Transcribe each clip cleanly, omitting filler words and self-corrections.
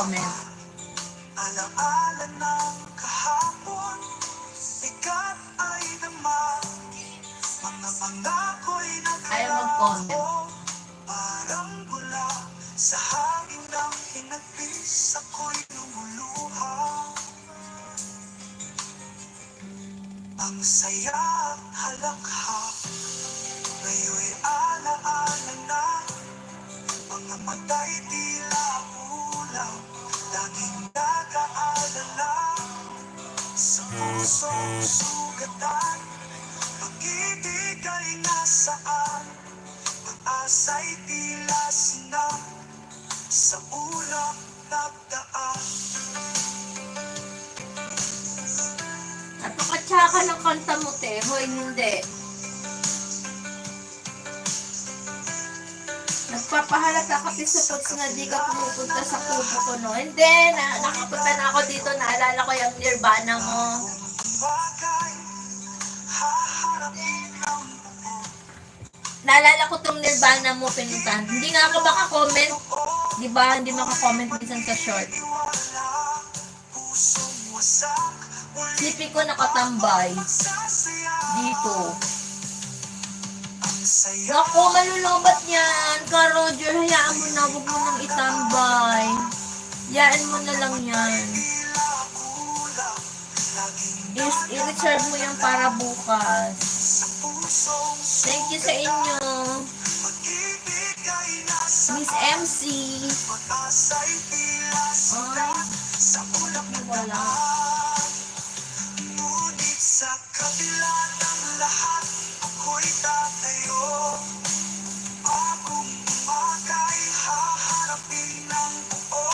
comment. Alaala ng kahapon, bigat ay naman, mga pangako'y Ayaw mag-comment. naglaho, parang bula sa hangin ng hinagpis, ako'y lumuluha. Ang saya at halakhak, ngayon'y alaala na, mga mata'y tila ulam, laging nag-aalala. Sa pusong sugatan, pag-ibig ay nasaan, pag-asa'y tila sinang, sa ulap nagdaan. Napakatsaka ng kanta mo, te. Hoy, hindi. Nagpapahalata ka sa puts na di ka pumupunta sa kubo ko, no? Hindi, nakapunta na ako dito. Naalala ko yung Nirvana mo. Bagay, haharapin ang buo. Naalala ko tong Nirvana mo pinuntahan. Hindi nga ako makakomment. Di ba? Hindi makakomment minsan sa short. Slippy ko nakatambay. Dito. Naku, malulubat yan. Ka Roger, hayaan mo na. Huwag mo nang itambay. Hayaan mo na lang yan. I-reserve mo yan para bukas. Thank you sa inyo. Miss MC. Ay, wala. Ngunit sa kabila ng lahat, ako'y tatayo. Bagong umaga'y haharapin ng buo.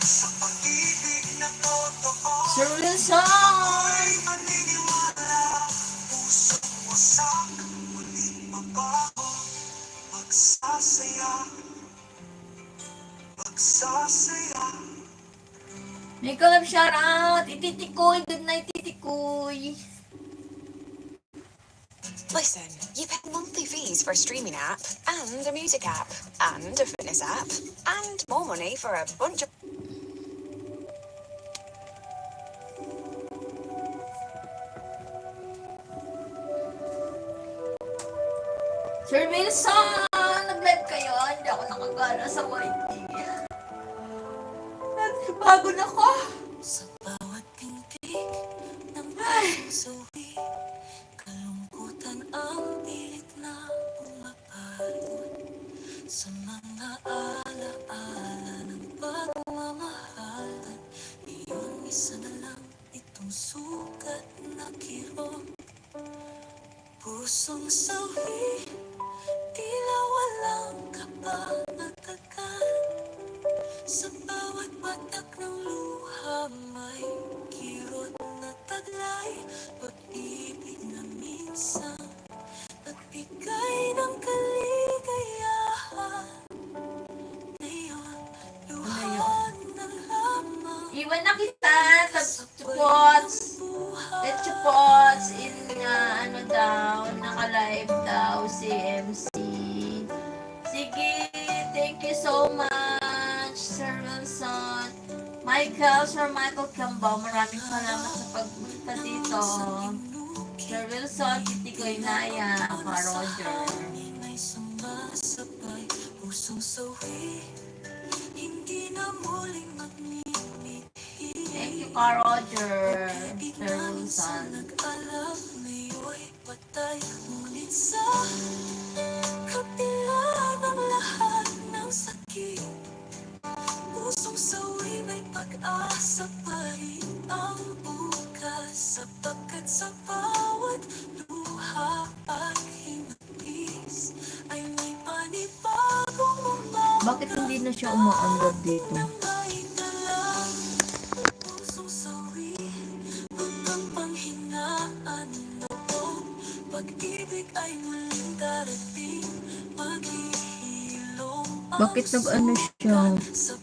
Sa pag-ibig na totoo, Sir Wilson. ako'y maniniwala. Pusong wasak, muling mabago. Magsasaya, magsasaya. May collab shoutout. Ititikoy. Good night, Titikoy. Listen, you pay monthly fees for a streaming app, and a music app, and a fitness app, and more money for a bunch of... Sir Wilson, nag-live kayo. Hindi ako nakagala sa YT. Bago na ko. Sa bawat pintig ng pagsuwi, kalungkutan ang pilit na pumapagod. Sa mga alaala ng pagmamahalan, iyon isa na lang itong sugat na kirot. Pusong sawi, tila walang kapangatagan. Sa bawat patak ng luha may kirot na taglay, pag-ibig na minsan nagbigay ng kaligayahan. Ngayon, luha na lamang. Iwan na kita. Chupots. Let's chupots. In ano daw. Naka-live daw si MC. Sige. Thank you so much, Sir Wilson. Michael, Sir Michael Cambao. Maraming salamat sa pagpunta dito. Sir Wilson, Titikoy Naya, Ka Roger. Ay sumasabay, pusong sawi, hindi na muling magmimithi. Thank you, Ka Roger. Sir Wilson. Nag-alap, ngayon patay, ngunit sa kabila ng lahat ng sakit, pusong sawi may pag-asa pa rin ang bukas, sapagkat sa bawat luha at hinapis ay may panibagong umaga. Bakit hindi na siya umaandar dito? May dalang pusong sawi, magpapanghinaan noon, pag-ibig ay muling darating, maghihilom ang Bakit nag-ano siya? sa